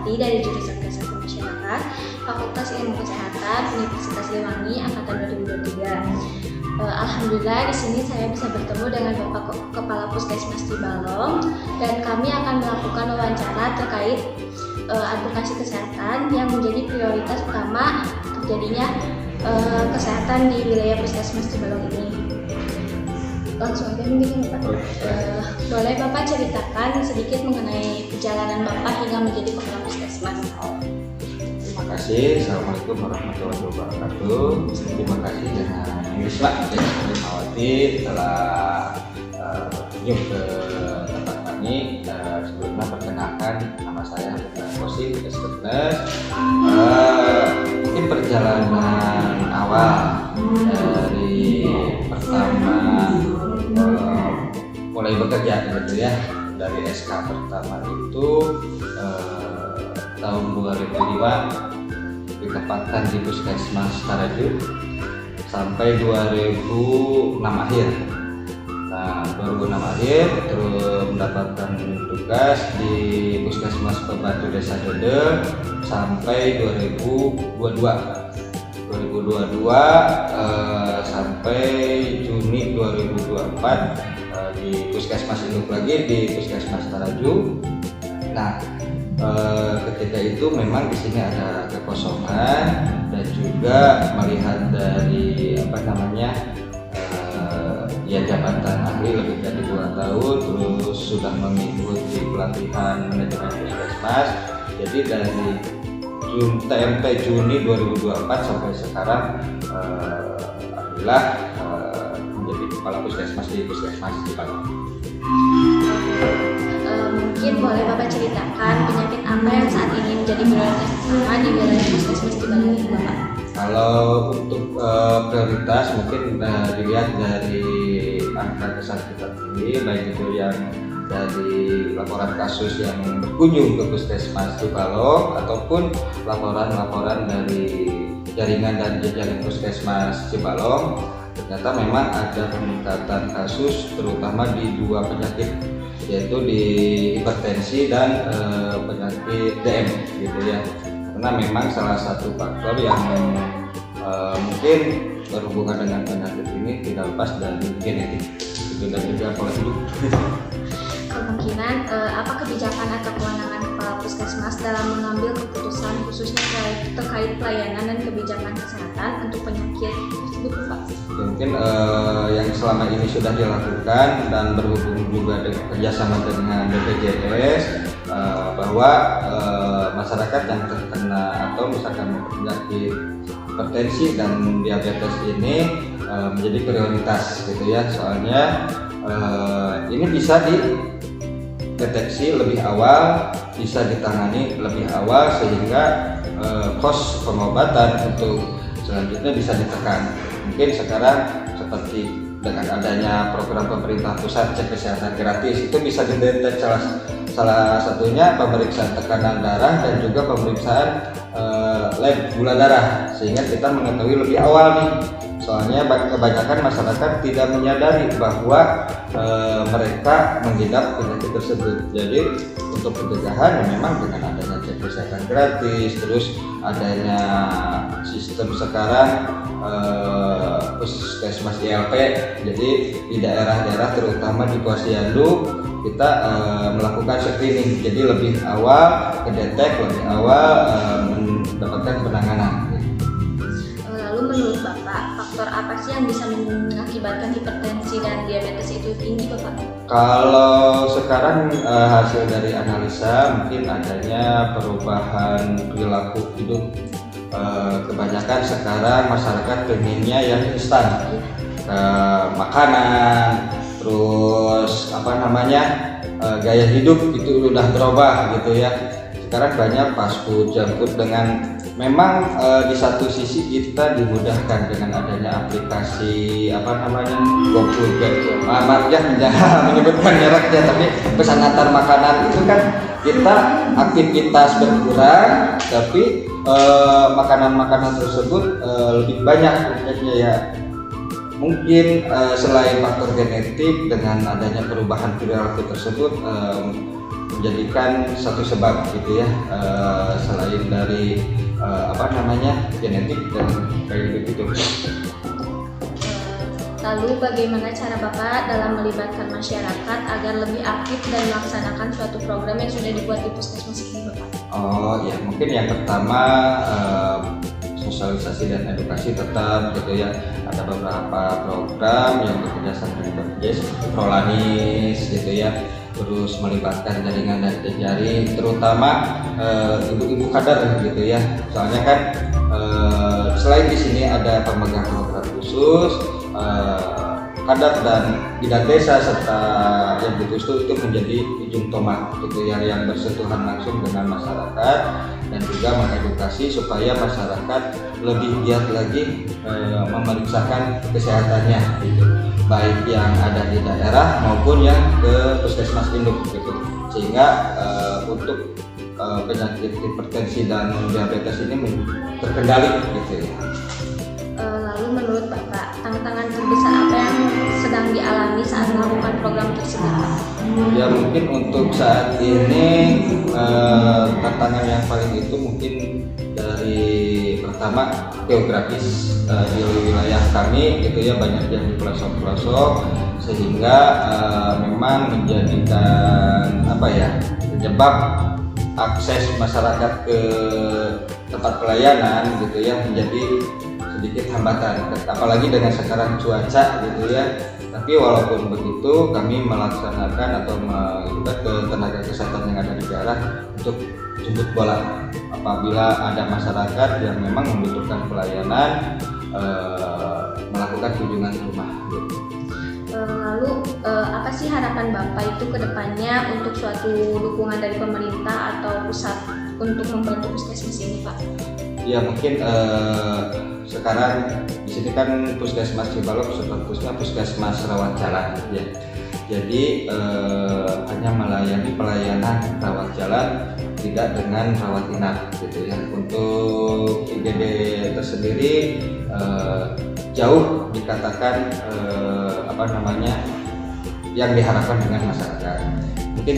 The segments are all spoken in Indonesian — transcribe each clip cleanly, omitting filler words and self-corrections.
Melati dari jurusan Kesehatan Masyarakat, Fakultas Ilmu Kesehatan, Universitas Siliwangi, angkatan 2023. Alhamdulillah di sini saya bisa bertemu dengan Bapak Kepala Puskesmas Cibalong dan kami akan melakukan wawancara terkait advokasi kesehatan yang menjadi prioritas utama terjadinya kesehatan di wilayah Puskesmas Cibalong ini. Langsung aja mungkin Bapak. Boleh Bapak ceritakan sedikit mengenai perjalanan Bapak hingga menjadi Kepala Puskesmas? Terima kasih. Assalamualaikum warahmatullahi wabarakatuh. Terima kasih dengan Misbah Melati telah berkunjung ke tempat kami. Sebelumnya perkenalkan nama saya Kosi Kesehatan. Mungkin perjalanan awal dari pertama mulai bekerja gitu ya, dari SK pertama itu tahun 2005 ditempatkan di Puskesmas Taraju sampai 2006 akhir. Nah, 2006 akhir terus mendapatkan tugas di Puskesmas Pembantu Desa Dede sampai 2022 sampai Juni 2024 di Puskesmas Induk lagi di Puskesmas Taraju. Nah, ketika itu memang di sini ada kekosongan dan juga melihat dari ya jabatan ahli lebih dari 2 tahun, terus sudah mengikuti pelatihan manajemen puskesmas. Jadi dari TMP Juni 2024 sampai sekarang alhamdulillah menjadi kepala puskesmas di Puskesmas Cibalong. Mungkin boleh Bapak ceritakan penyakit apa yang saat ini menjadi prioritas utama di wilayah Puskesmas Cibalong ini, Bapak? Kalau untuk prioritas mungkin dilihat dari angka kesakitan ini, baik itu yang dari laporan kasus yang berkunjung ke Puskesmas Cibalong ataupun laporan-laporan dari jaringan dan jejaring Puskesmas Cibalong. Ternyata memang ada peningkatan kasus terutama di 2 penyakit, yaitu di hipertensi dan penyakit DM gitu ya. Karena memang salah satu faktor yang mungkin berhubungan dengan penyakit ini tidak lepas dari genetik itu dan juga pola hidup. Kemungkinan apa kebijakan atau kewenangan Kepala Puskesmas dalam mengambil keputusan khususnya terkait pelayanan dan kebijakan kesehatan untuk penyakit tersebut, Pak? Mungkin yang selama ini sudah dilakukan dan berhubung juga dengan kerjasama dengan BPJS bahwa masyarakat yang terkena atau misalkan penyakit hipertensi dan diabetes ini menjadi prioritas gitu ya. Soalnya ini bisa dideteksi lebih awal, bisa ditangani lebih awal sehingga kos pengobatan untuk selanjutnya bisa ditekan. Mungkin sekarang seperti dengan adanya program pemerintah pusat cek kesehatan gratis itu bisa dideteksi salah satunya pemeriksaan tekanan darah dan juga pemeriksaan lab gula darah sehingga kita mengetahui lebih awal nih. Soalnya kebanyakan masyarakat tidak menyadari bahwa mereka mengidap penyakit tersebut. Jadi untuk pencegahan memang dengan adanya cek kesehatan gratis, terus adanya sistem sekarang Puskesmas ILP. Jadi di daerah-daerah terutama di Posyandu kita melakukan screening. Jadi lebih awal kedetek, lebih awal mendapatkan penanganan. Lalu menurut Bapak, faktor apa sih yang bisa mengakibatkan hipertensi dan diabetes itu tinggi, Bapak? Kalau sekarang hasil dari analisa mungkin adanya perubahan perilaku hidup. Kebanyakan sekarang masyarakat pengennya yang instan, makanan, terus gaya hidup itu udah berubah gitu ya. Sekarang banyak fast food, junk food dengan memang di satu sisi kita dimudahkan dengan adanya aplikasi GoFood, maaf ya jangan menyebutkan mereknya, tapi pesan antar makanan itu kan kita aktivitas berkurang tapi makanan-makanan tersebut lebih banyak ya. Mungkin selain faktor genetik dengan adanya perubahan perilaku tersebut menjadikan satu sebab gitu ya, selain dari genetik dan kayak gitu. Lalu bagaimana cara Bapak dalam melibatkan masyarakat agar lebih aktif dan melaksanakan suatu program yang sudah dibuat di puskesmas ini, Bapak? Oh ya, mungkin yang pertama sosialisasi dan edukasi tetap gitu ya. Ada beberapa program yang bekerjasama dengan BPJS, Prolanis gitu ya. Terus melibatkan jaringan dan jejaring, terutama ibu-ibu kadar gitu ya. Soalnya kan selain di sini ada pemegang program khusus, kadar dan bidan desa serta yang itu menjadi ujung tombak gitu ya, yang bersentuhan langsung dengan masyarakat dan juga mengedukasi supaya masyarakat lebih giat lagi memeriksakan kesehatannya gitu, baik yang ada di daerah maupun yang ke puskesmas induk gitu, sehingga untuk penyakit hipertensi dan diabetes ini terkendali gitu ya. Lalu menurut Bapak, tantangan terbesar apa yang sedang dialami saat melakukan program tersebut, Pak? Ya mungkin untuk saat ini tantangan yang paling itu mungkin dari pertama geografis, di wilayah kami gitu ya, banyak yang di pelosok-pelosok sehingga memang menjadikan terjebak akses masyarakat ke tempat pelayanan gitu ya, menjadi sedikit hambatan, apalagi dengan sekarang cuaca gitu ya. Tapi walaupun begitu kami melaksanakan atau melibat ke tenaga kesehatan yang ada di daerah untuk jemput bola apabila ada masyarakat yang memang membutuhkan pelayanan, melakukan kunjungan ke rumah gitu. Lalu apa sih harapan Bapak itu ke depannya untuk suatu dukungan dari pemerintah atau pusat untuk membantu puskesmas ini, Pak? Ya mungkin sekarang di sini kan puskesmas Cibalok sepertinya puskesmas rawat jalan ya. Jadi hanya melayani pelayanan rawat jalan, tidak dengan rawat inap gitu ya. Untuk IGD tersendiri jauh dikatakan yang diharapkan dengan masyarakat. Mungkin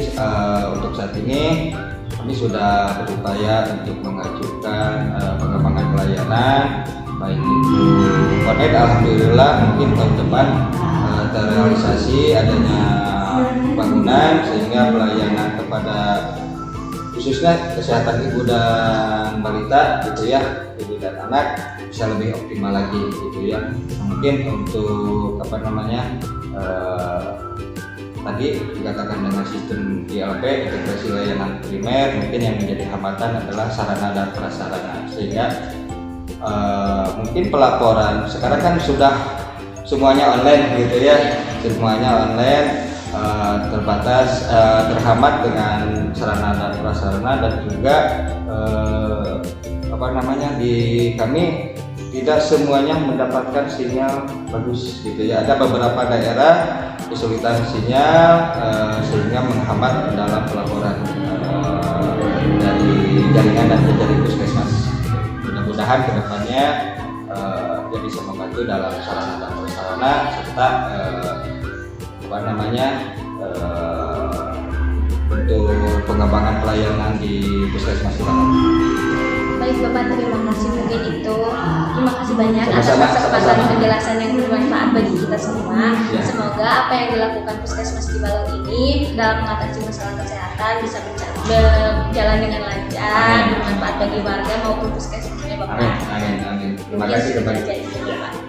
untuk saat ini kami sudah berupaya untuk mengajukan pengembangan pelayanan, baik itu connect, alhamdulillah mungkin tahun depan terrealisasi adanya bangunan sehingga pelayanan kepada khususnya kesehatan ibu dan balita gitu ya, ibu dan anak bisa lebih optimal lagi gitu ya. Mungkin untuk tadi dikatakan dengan sistem ILP, integrasi layanan primer, mungkin yang menjadi hambatan adalah sarana dan prasarana, sehingga mungkin pelaporan sekarang kan sudah semuanya online gitu ya, semuanya online, terbatas, terhambat dengan sarana dan prasarana, dan juga di kami tidak semuanya mendapatkan sinyal bagus gitu ya. Ada beberapa daerah kesulitan sinyal sehingga menghambat dalam pelaporan dari jaringan dan jejaring puskesmas. Mudah-mudahan kedepannya dia bisa membantu dalam sarana dan prasarana serta untuk pengembangan pelayanan di puskesmas Cibalok. Baik Bapak, terima kasih, mungkin itu. Terima kasih banyak atas Sama-sama. kesempatan penjelasan yang bermanfaat bagi kita semua. Ya. Semoga apa yang dilakukan Puskesmas Cibalok ini dalam mengatasi masalah kesehatan bisa berjalan dengan lancar, bermanfaat bagi warga maupun puskesmasnya, Bapak. Amin. Terima Mungkin kasih sudah kembali. jadi, Bapak.